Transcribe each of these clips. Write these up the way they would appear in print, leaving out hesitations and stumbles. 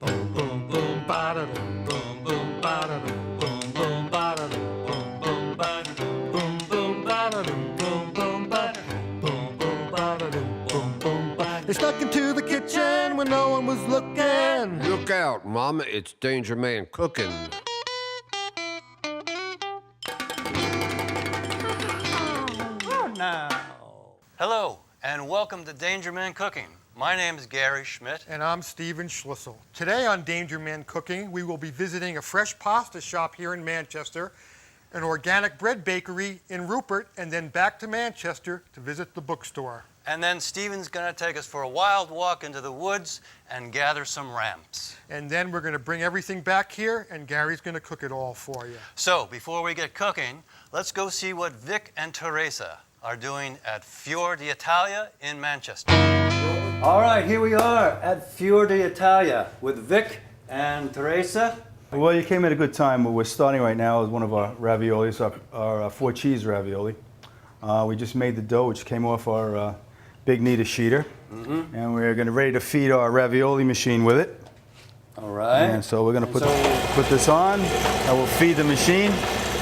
Boom boom boom ba da dum boom boom ba da dum boom boom ba da dum boom boom ba da dum boom boom ba da dum boom boom ba da dum boom boom ba da dum boom boom ba. They snuck into the kitchen when no one was looking. Look out, Mama, it's Danger Man cooking. Hello, and welcome to Danger Man Cooking. My name is Gary Schmidt. And I'm Steven Schlissel. Today on Danger Man Cooking, we will be visiting a fresh pasta shop here in Manchester, an organic bread bakery in Rupert, and then back to Manchester to visit the bookstore. And then Steven's going to take us for a wild walk into the woods and gather some ramps. And then we're going to bring everything back here, and Gary's going to cook it all for you. So, before we get cooking, let's go see what Vic and Teresa are doing at Fior d'Italia in Manchester. All right, here we are at Fior d'Italia with Vic and Teresa. Well, you came at a good time. We're starting right now with one of our raviolis, our four cheese ravioli. We just made the dough, which came off our Big Nita sheeter. And we're going to ready to feed our ravioli machine with it. All right. And so we're going to put this on, and we'll feed the machine.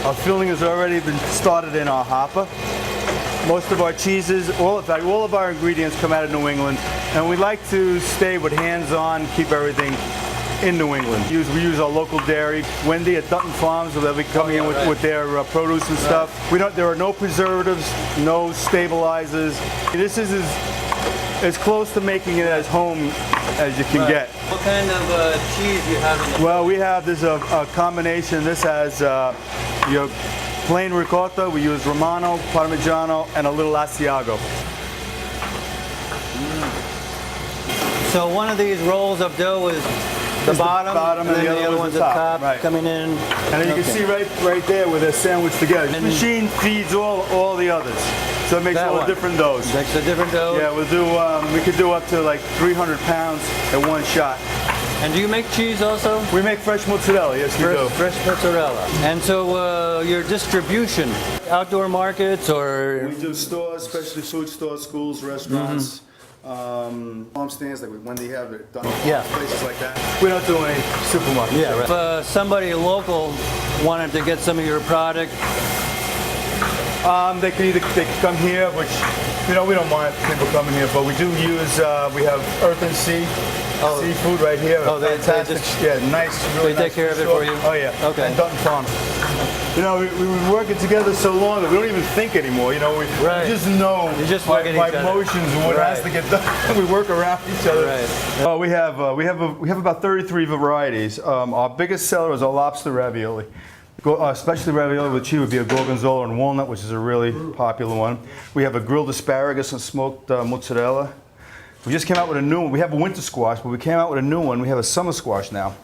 Our filling has already been started in our hopper. Most of our cheeses, all of our ingredients come out of New England, and we like to stay with hands-on, keep everything in New England. We use our local dairy, Wendy at Dutton Farms, so they'll be coming in with their produce and stuff. There are no preservatives, no stabilizers. This is as close to making it as home as you can get. What kind of cheese do you have in the Well, we have this a combination. This has your plain ricotta. We use Romano, Parmigiano, and a little Asiago. So one of these rolls of dough is the bottom, and then the other one's at the top, right. coming in. And then you can see right there where they're sandwiched together. The machine feeds all the others, so it makes all the different doughs. Makes a different dough. Yeah, we could do up to like 300 pounds at one shot. And do you make cheese also? We make fresh mozzarella, yes we do. Fresh mozzarella. And so your distribution, outdoor markets or? We do stores, especially food stores, schools, restaurants, farm stands like Wendy have it done. Yeah. Places like that. We don't do any supermarkets. Yeah, right. If somebody local wanted to get some of your product, they could come here, which we don't mind people coming here, but we do use we have Earth and Sea seafood right here. Oh, they fantastic. Nice. Really they take care of it for you? Oh yeah. Okay. And Dutton Farms. We've been working together so long that we don't even think anymore. We just know by motions what has to get done. We work around each other. Right. We have about 33 varieties. Our biggest seller is our lobster ravioli. Especially ravioli with cheese would be a gorgonzola and walnut, which is a really popular one. We have a grilled asparagus and smoked mozzarella. We just came out with a new one. We have a winter squash, but we came out with a new one. We have a summer squash now.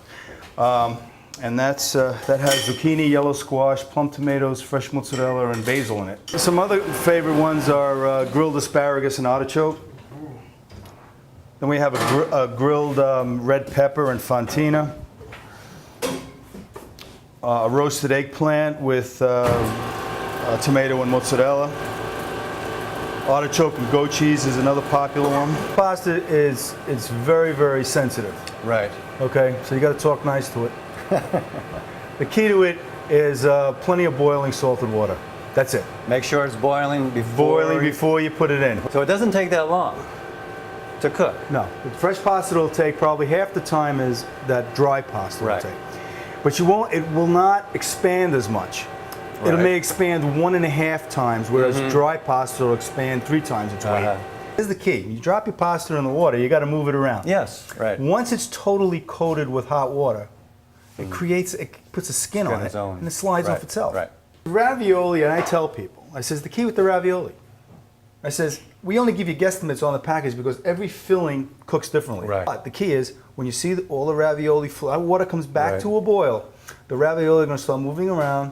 And that has zucchini, yellow squash, plum tomatoes, fresh mozzarella, and basil in it. Some other favorite ones are grilled asparagus and artichoke. Then we have a grilled red pepper and fontina. A roasted eggplant with tomato and mozzarella. Artichoke and goat cheese is another popular one. Pasta it's very, very sensitive. Right. Okay, so you got to talk nice to it. The key to it is plenty of boiling salted water. That's it. Make sure it's boiling before you put it in. So it doesn't take that long to cook. No, the fresh pasta will take probably half the time as that dry pasta will take. But it will not expand as much. It may expand 1.5 times, whereas dry pasta will expand 3 times its weight. Here's the key. You drop your pasta in the water, you got to move it around. Yes, right. Once it's totally coated with hot water, it puts a skin on it, and it slides off itself. Right. Ravioli, and I tell people, I says, the key with the ravioli, I says, we only give you guesstimates on the package because every filling cooks differently. Right. But the key is, when you see all the ravioli, water comes back to a boil, the ravioli are going to start moving around.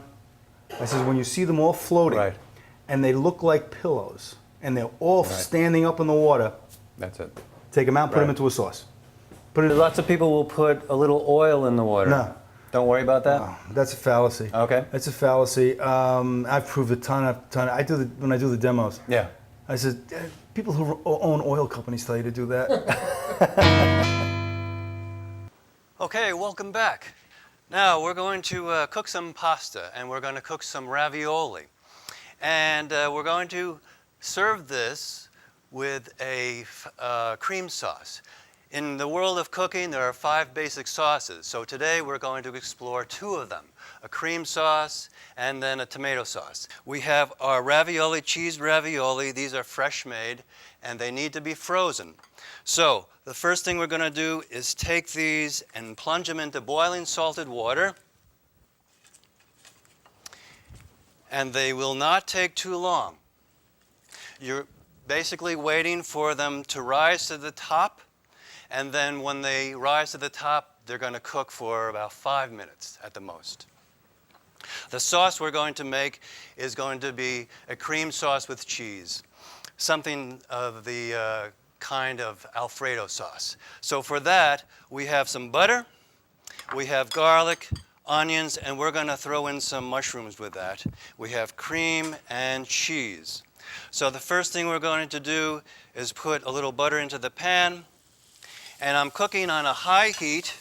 I says, when you see them all floating, and they look like pillows, and they're all standing up in the water, that's it. Take them out, put them into a sauce. Lots of people will put a little oil in the water. No. Don't worry about that? No, that's a fallacy. Okay. That's a fallacy. I've proved a ton. When I do the demos. Yeah. I said, people who own oil companies tell you to do that. Okay, welcome back. Now we're going to cook some pasta, and we're going to cook some ravioli. And we're going to serve this with a cream sauce. In the world of cooking, there are 5 basic sauces. So today we're going to explore 2 of them, a cream sauce and then a tomato sauce. We have our ravioli, cheese ravioli. These are fresh made, and they need to be frozen. So the first thing we're going to do is take these and plunge them into boiling salted water. And they will not take too long. You're basically waiting for them to rise to the top, and then when they rise to the top, they're going to cook for about 5 minutes at the most. The sauce we're going to make is going to be a cream sauce with cheese, something of the kind of Alfredo sauce. So for that, we have some butter, we have garlic, onions, and we're going to throw in some mushrooms with that. We have cream and cheese. So the first thing we're going to do is put a little butter into the pan, and I'm cooking on a high heat.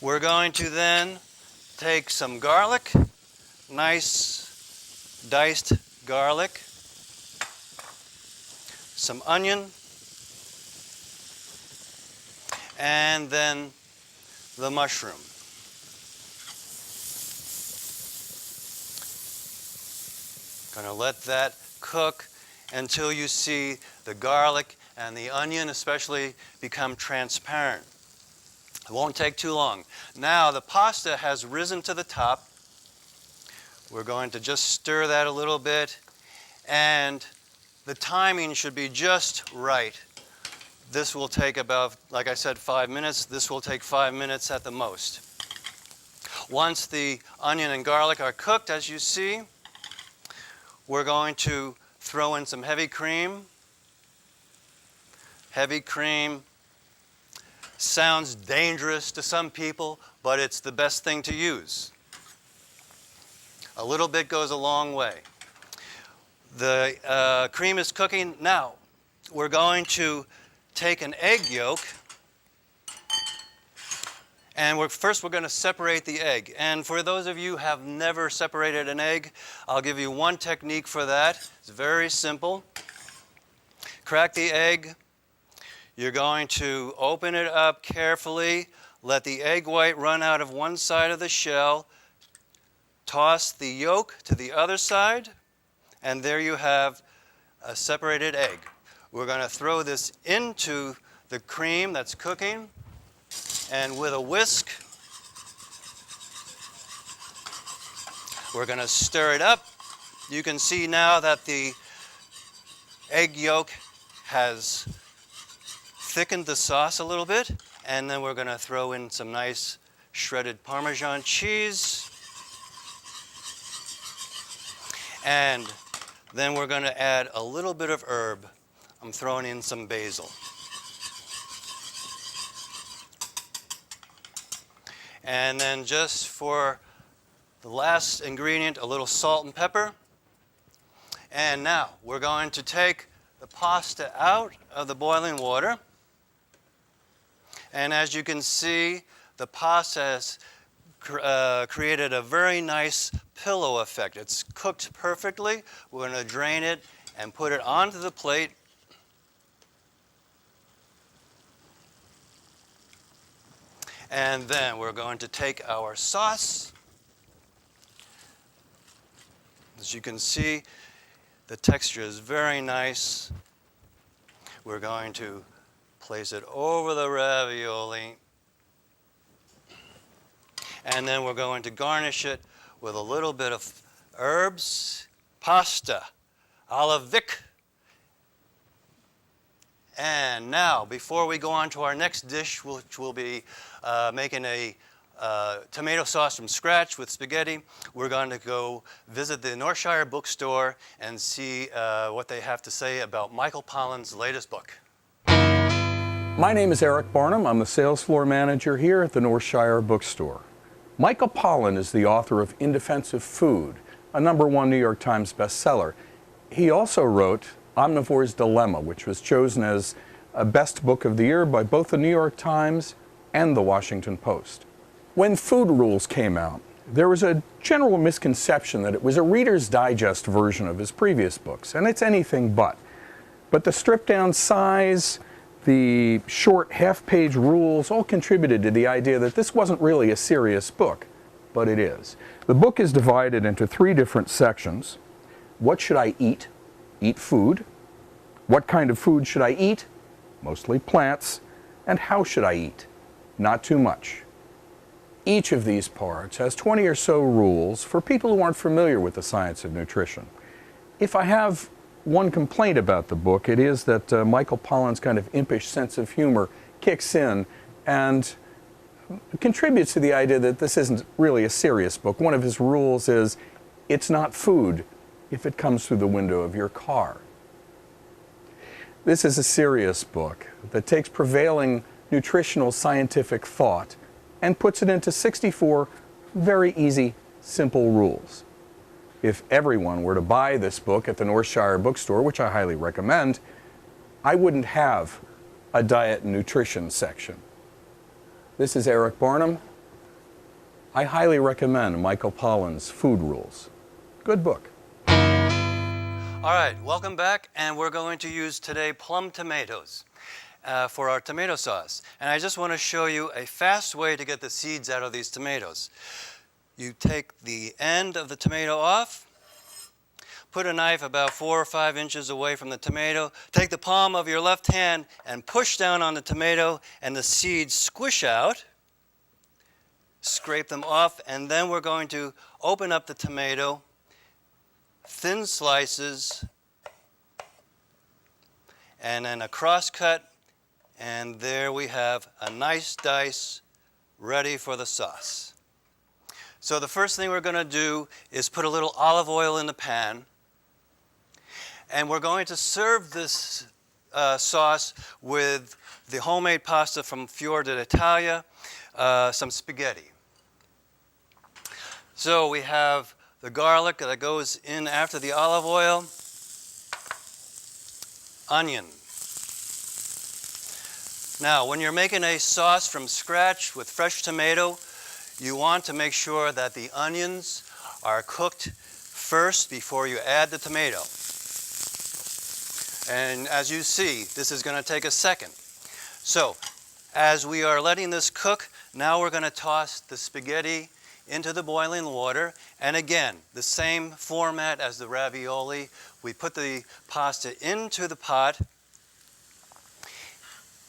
We're going to then take some garlic, nice diced garlic, some onion, and then the mushroom. Going to let that cook until you see the garlic and the onion especially become transparent. It won't take too long. Now the pasta has risen to the top. We're going to just stir that a little bit, and the timing should be just right. This will take about, like I said, 5 minutes. This will take 5 minutes at the most. Once the onion and garlic are cooked, as you see, we're going to throw in some heavy cream. Heavy cream sounds dangerous to some people, but it's the best thing to use. A little bit goes a long way. The cream is cooking. Now, we're going to take an egg yolk, and first we're going to separate the egg. And for those of you who have never separated an egg, I'll give you one technique for that. It's very simple. Crack the egg. You're going to open it up carefully, let the egg white run out of one side of the shell, toss the yolk to the other side, and there you have a separated egg. We're going to throw this into the cream that's cooking, and with a whisk, we're going to stir it up. You can see now that the egg yolk has thickened the sauce a little bit, and then we're going to throw in some nice shredded Parmesan cheese. And then we're going to add a little bit of herb. I'm throwing in some basil. And then just for the last ingredient, a little salt and pepper. And now we're going to take the pasta out of the boiling water. And as you can see, the pasta has created a very nice pillow effect. It's cooked perfectly. We're going to drain it and put it onto the plate. And then we're going to take our sauce. As you can see, the texture is very nice. We're going to place it over the ravioli. And then we're going to garnish it with a little bit of herbs, pasta, alla Vic. And now, before we go on to our next dish, which will be making a tomato sauce from scratch with spaghetti, we're going to go visit the Northshire Bookstore and see what they have to say about Michael Pollan's latest book. My name is Eric Barnum. I'm the sales floor manager here at the Northshire Bookstore. Michael Pollan is the author of Indefensive Food, a #1 New York Times bestseller. He also wrote Omnivore's Dilemma, which was chosen as a best book of the year by both the New York Times and the Washington Post. When Food Rules came out, there was a general misconception that it was a Reader's Digest version of his previous books, and it's anything but. But the stripped-down size, the short half-page rules all contributed to the idea that this wasn't really a serious book, but it is. The book is divided into 3 different sections. What should I eat? Eat food. What kind of food should I eat? Mostly plants. And how should I eat? Not too much. Each of these parts has 20 or so rules for people who aren't familiar with the science of nutrition. If I have one complaint about the book, it is that Michael Pollan's kind of impish sense of humor kicks in and contributes to the idea that this isn't really a serious book. One of his rules is, it's not food if it comes through the window of your car. This is a serious book that takes prevailing nutritional scientific thought and puts it into 64 very easy, simple rules. If everyone were to buy this book at the North Shire Bookstore, which I highly recommend, I wouldn't have a diet and nutrition section. This is Eric Barnum. I highly recommend Michael Pollan's Food Rules. Good book. All right, welcome back, and we're going to use today plum tomatoes for our tomato sauce. And I just want to show you a fast way to get the seeds out of these tomatoes. You take the end of the tomato off, put a knife about 4 or 5 inches away from the tomato, take the palm of your left hand and push down on the tomato, and the seeds squish out. Scrape them off, and then we're going to open up the tomato, thin slices, and then a cross cut, and there we have a nice dice ready for the sauce. So the first thing we're going to do is put a little olive oil in the pan, and we're going to serve this sauce with the homemade pasta from Fior d'Italia, some spaghetti. So we have the garlic that goes in after the olive oil, onion. Now, when you're making a sauce from scratch with fresh tomato, you want to make sure that the onions are cooked first before you add the tomato. And as you see, this is going to take a second. So, as we are letting this cook, now we're going to toss the spaghetti into the boiling water. And again, the same format as the ravioli. We put the pasta into the pot.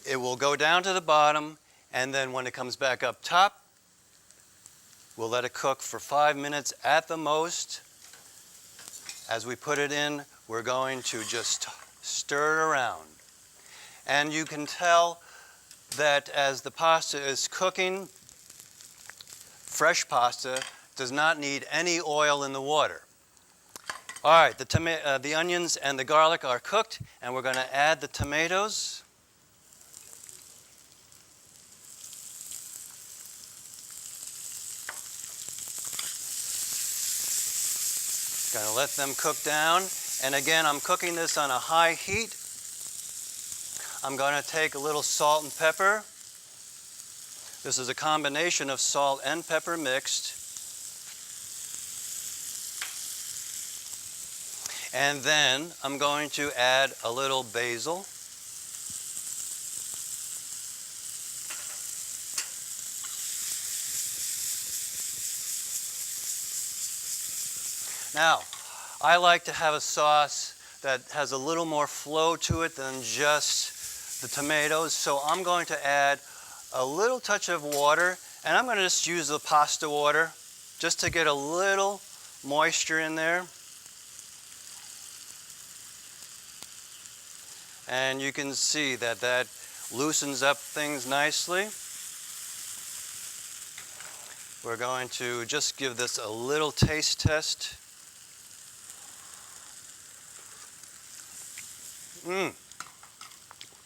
It will go down to the bottom, and then when it comes back up top, we'll let it cook for 5 minutes at the most. As we put it in, we're going to just stir it around. And you can tell that as the pasta is cooking, fresh pasta does not need any oil in the water. All right, the onions and the garlic are cooked, and we're going to add the tomatoes. Going to let them cook down. And again, I'm cooking this on a high heat. I'm going to take a little salt and pepper. This is a combination of salt and pepper mixed. And then I'm going to add a little basil. Now, I like to have a sauce that has a little more flow to it than just the tomatoes, so I'm going to add a little touch of water, and I'm going to just use the pasta water just to get a little moisture in there. And you can see that that loosens up things nicely. We're going to just give this a little taste test.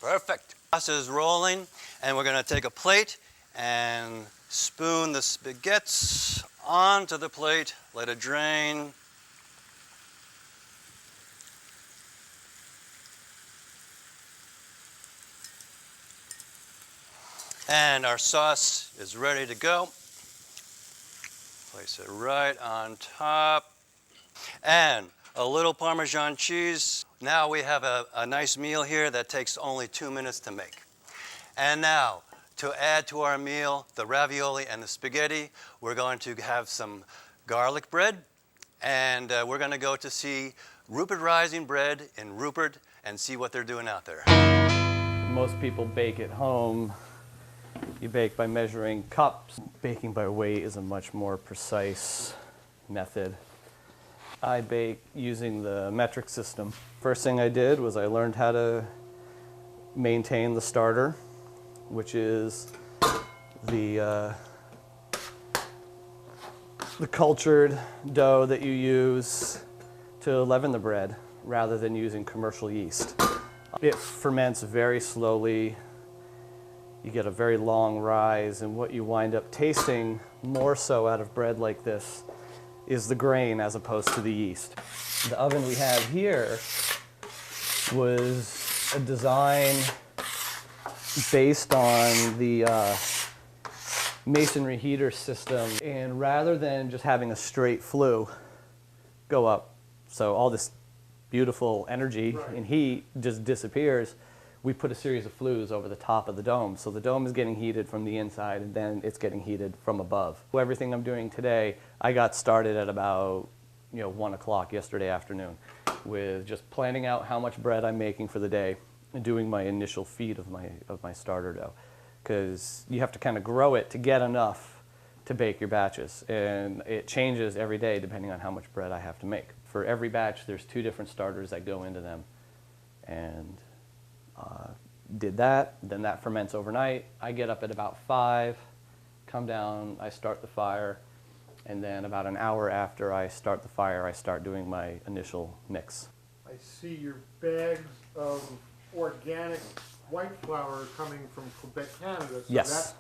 Perfect. Pasta is rolling, and we're going to take a plate and spoon the spaghettis onto the plate. Let it drain. And our sauce is ready to go. Place it right on top. And a little Parmesan cheese. Now we have a nice meal here that takes only 2 minutes to make. And now, to add to our meal, the ravioli and the spaghetti, we're going to have some garlic bread. And we're going to go to see Rupert Rising Bread in Rupert and see what they're doing out there. Most people bake at home. You bake by measuring cups. Baking by weight is a much more precise method. I bake using the metric system. First thing I did was I learned how to maintain the starter, which is the cultured dough that you use to leaven the bread rather than using commercial yeast. It ferments very slowly. You get a very long rise, and what you wind up tasting more so out of bread like this is the grain as opposed to the yeast. The oven we have here was a design based on the masonry heater system, and rather than just having a straight flue go up, so all this beautiful energy and heat just disappears, we put a series of flues over the top of the dome. So the dome is getting heated from the inside, and then it's getting heated from above. Everything I'm doing today, I got started at about 1 o'clock yesterday afternoon with just planning out how much bread I'm making for the day and doing my initial feed of my starter dough. Because you have to kind of grow it to get enough to bake your batches. And it changes every day depending on how much bread I have to make. For every batch, there's 2 different starters that go into them. And did that, then that ferments overnight. I get up at about 5, come down, I start the fire, and then about an hour after I start the fire, I start doing my initial mix. I see your bags of organic white flour coming from Quebec, Canada. So Yes. That,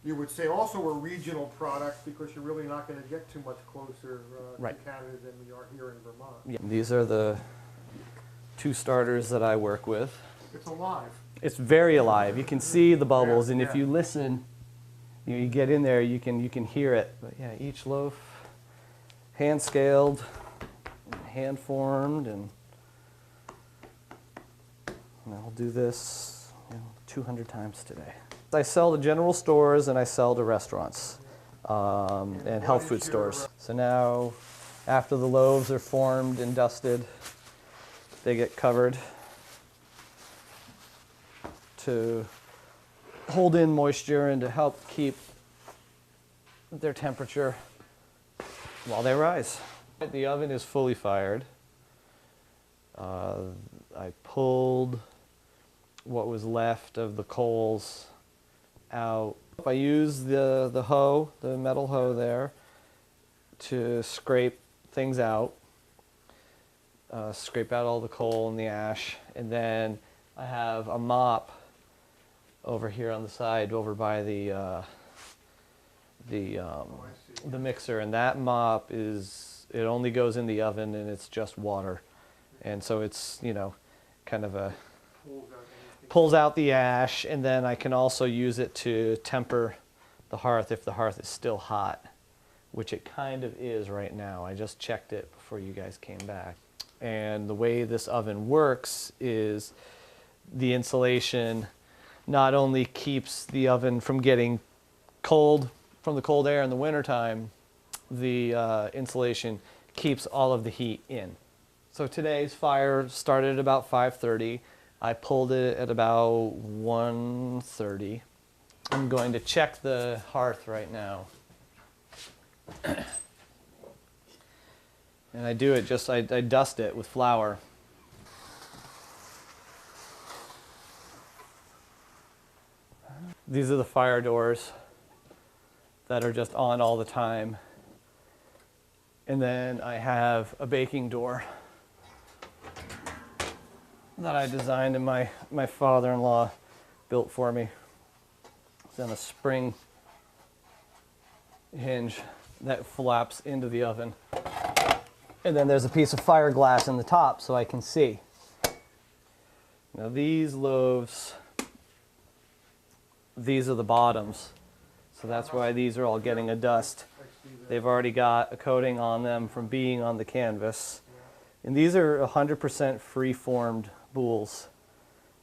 you would say also a regional product because you're really not going to get too much closer Right. to Canada than we are here in Vermont. Yeah. These are the 2 starters that I work with. It's alive. It's very alive. You can see the bubbles, and if Yeah. you listen, you get in there, you can hear it. But yeah, each loaf, hand scaled, hand formed, and I'll do this 200 times today. I sell to general stores and I sell to restaurants and health food stores. So now, after the loaves are formed and dusted, they get covered to hold in moisture and to help keep their temperature while they rise. The oven is fully fired. I pulled what was left of the coals out. I use the hoe, the metal hoe there, to scrape things out, scrape out all the coal and the ash, and then I have a mop over here on the side, over by the mixer, and that mop it only goes in the oven and it's just water, and so it's kind of pulls out the ash, and then I can also use it to temper the hearth if the hearth is still hot, which it kind of is right now. I just checked it before you guys came back. And the way this oven works is the insulation not only keeps the oven from getting cold from the cold air in the wintertime, the insulation keeps all of the heat in. So today's fire started at about 5:30. I pulled it at about 1:30. I'm going to check the hearth right now. And I do it just, I dust it with flour. These are the fire doors that are just on all the time. And then I have a baking door that I designed and my father-in-law built for me. It's on a spring hinge that flaps into the oven. And then there's a piece of fire glass in the top so I can see. Now these loaves these are the bottoms. So that's why these are all getting a dust. They've already got a coating on them from being on the canvas. And these are 100% free-formed boules.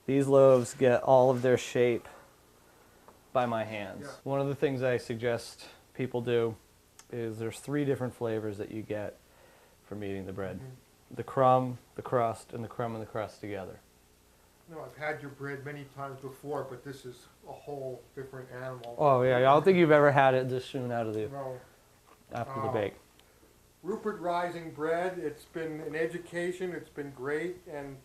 These loaves get all of their shape by my hands. One of the things I suggest people do is there's 3 different flavors that you get from eating the bread. The crumb, the crust, and the crumb and the crust together. No, I've had your bread many times before, but this is a whole different animal. Oh yeah, I don't think you've ever had it this soon out of the No. after the bake. Rupert Rising Bread, it's been an education, it's been great, and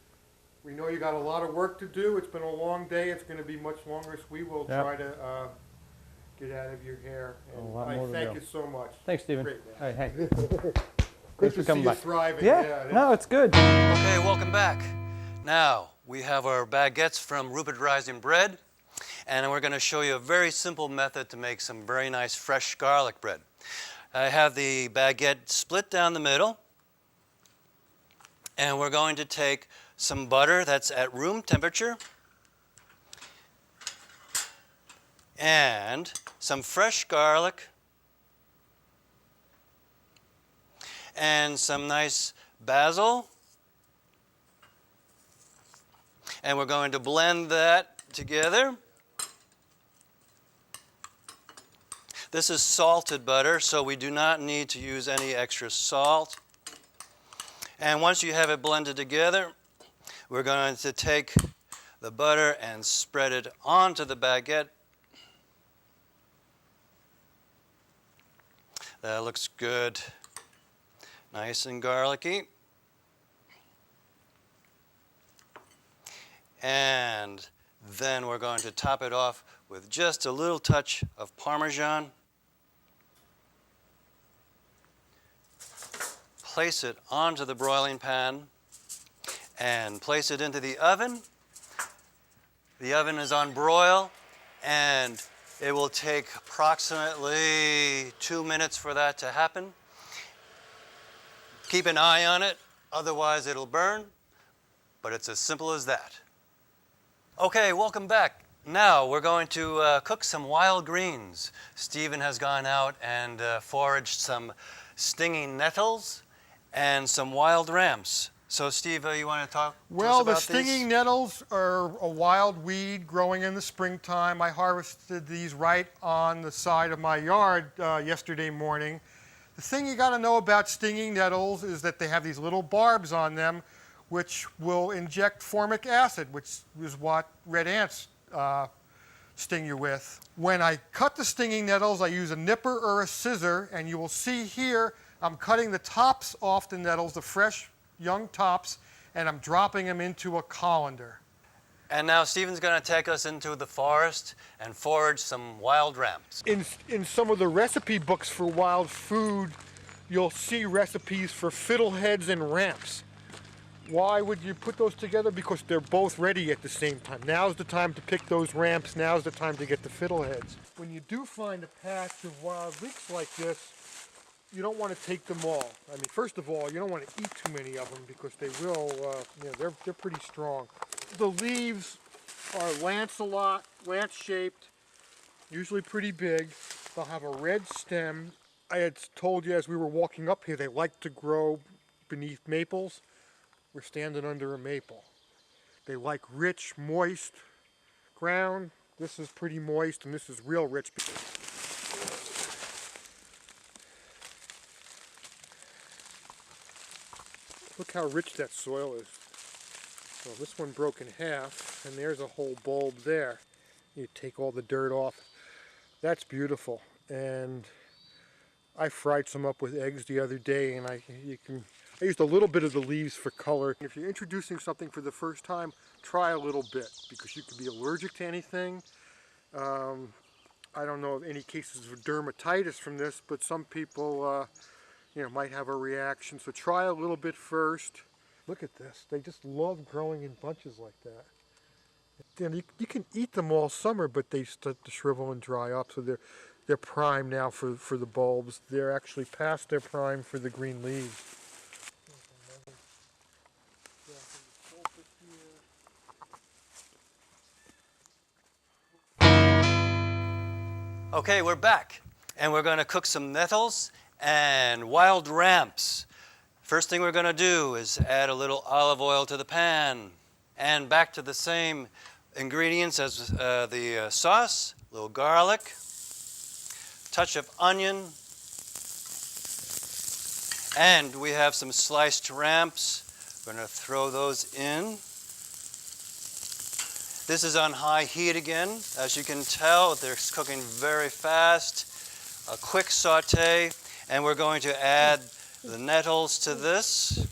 we know you got a lot of work to do. It's been a long day, it's going to be much longer, so we will Yep. try to get out of your hair. A And lot I more to thank do. you so much. Thanks, Stephen. Great, All man. right, hey. Good Thanks to for coming see you by. thriving. Yeah, no, it's good. Okay, welcome back. Now, we have our baguettes from Rupert Rising Bread, and we're going to show you a very simple method to make some very nice fresh garlic bread. I have the baguette split down the middle, and we're going to take some butter that's at room temperature and some fresh garlic and some nice basil. And we're going to blend that together. This is salted butter, so we do not need to use any extra salt. And once you have it blended together, we're going to take the butter and spread it onto the baguette. That looks good. Nice and garlicky. And then we're going to top it off with just a little touch of Parmesan. Place it onto the broiling pan and place it into the oven. The oven is on broil, and it will take approximately 2 minutes for that to happen. Keep an eye on it, otherwise it'll burn, but it's as simple as that. Okay, welcome back. Now we're going to cook some wild greens. Stephen has gone out and foraged some stinging nettles and some wild ramps. So Steve, you want to talk to us Well, about the stinging these? nettles are a wild weed growing in the springtime. I harvested these right on the side of my yard yesterday morning. The thing you got to know about stinging nettles is that they have these little barbs on them which will inject formic acid, which is what red ants sting you with. When I cut the stinging nettles, I use a nipper or a scissor, and you will see here I'm cutting the tops off the nettles, the fresh young tops, and I'm dropping them into a colander. And now Stephen's going to take us into the forest and forage some wild ramps. In some of the recipe books for wild food, you'll see recipes for fiddleheads and ramps. Why would you put those together? Because they're both ready at the same time. Now's the time to pick those ramps. Now's the time to get the fiddleheads. When you do find a patch of wild leeks like this, you don't want to take them all. I mean, first of all, you don't want to eat too many of them because they will, they're pretty strong. The leaves are lance-shaped, usually pretty big. They'll have a red stem. I had told you as we were walking up here, they like to grow beneath maples. We're standing under a maple. They like rich, moist ground. This is pretty moist, and this is real rich. Look how rich that soil is. Well, this one broke in half, and there's a whole bulb there. You take all the dirt off. That's beautiful. And I fried some up with eggs the other day, and I used a little bit of the leaves for color. If you're introducing something for the first time, try a little bit, because you could be allergic to anything. I don't know of any cases of dermatitis from this, but some people might have a reaction. So try a little bit first. Look at this. They just love growing in bunches like that. And you can eat them all summer, but they start to shrivel and dry up. So they're prime now for the bulbs. They're actually past their prime for the green leaves. Okay, we're back, and we're going to cook some nettles and wild ramps. First thing we're going to do is add a little olive oil to the pan, and back to the same ingredients as the sauce, a little garlic, touch of onion, and we have some sliced ramps. We're going to throw those in. This is on high heat again. As you can tell, they're cooking very fast. A quick saute, and we're going to add the nettles to this.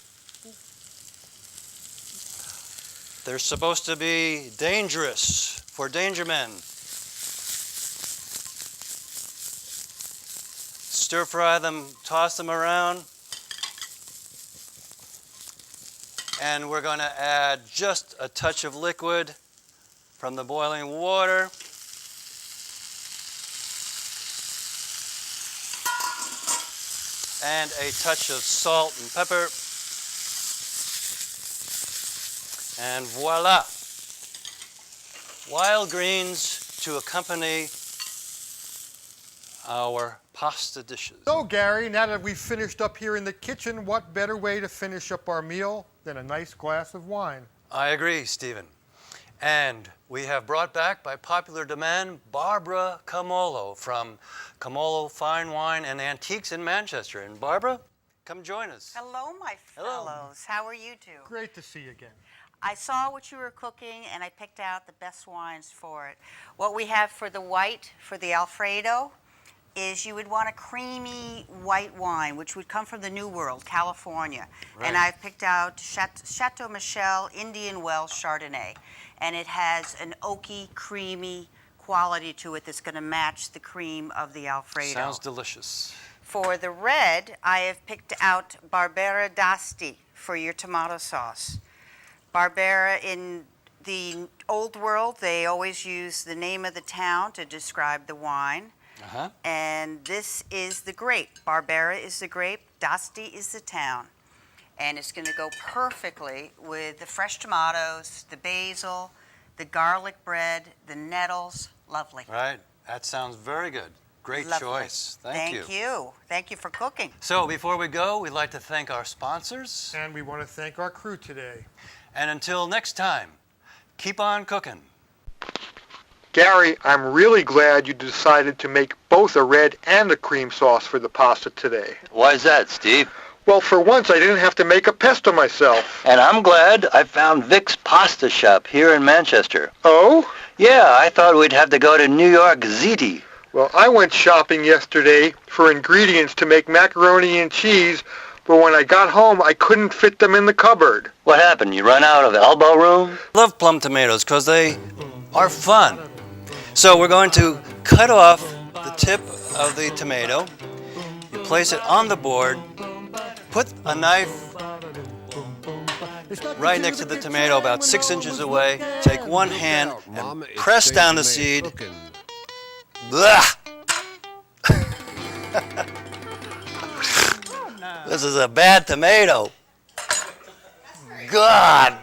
They're supposed to be dangerous for danger men. Stir fry them, toss them around. And we're going to add just a touch of liquid from the boiling water. And a touch of salt and pepper. And voila! Wild greens to accompany our pasta dishes. So, Gary, now that we've finished up here in the kitchen, what better way to finish up our meal than a nice glass of wine? I agree, Stephen. And we have brought back, by popular demand, Barbara Camolo from Camolo Fine Wine and Antiques in Manchester. And Barbara, come join us. Hello, my Hello. fellows. How are you two? Great to see you again. I saw what you were cooking, and I picked out the best wines for it. What we have for the white, for the Alfredo, is you would want a creamy white wine, which would come from the New World, California. Right. And I've picked out Chateau Michel Indian Wells Chardonnay. And it has an oaky, creamy quality to it that's going to match the cream of the Alfredo. Sounds delicious. For the red, I have picked out Barbera d'Asti for your tomato sauce. Barbera, in the old world, they always use the name of the town to describe the wine. Uh-huh. And this is the grape. Barbera is the grape, d'Asti is the town. And it's going to go perfectly with the fresh tomatoes, the basil, the garlic bread, the nettles. Lovely. Right. That sounds very good. Great Lovely. choice. Thank you. Thank you for cooking. So before we go, we'd like to thank our sponsors. And we want to thank our crew today. And until next time, keep on cooking. Gary, I'm really glad you decided to make both a red and a cream sauce for the pasta today. Why is that, Steve? Well, for once, I didn't have to make a pesto myself. And I'm glad I found Vic's Pasta Shop here in Manchester. Oh? Yeah, I thought we'd have to go to New York City. Well, I went shopping yesterday for ingredients to make macaroni and cheese, but when I got home, I couldn't fit them in the cupboard. What happened? You run out of elbow room? Love plum tomatoes because they are fun. So we're going to cut off the tip of the tomato. You place it on the board. Put a knife right next to the tomato, about 6 inches away. Take one hand and press down the seed. Blah! This is a bad tomato. God!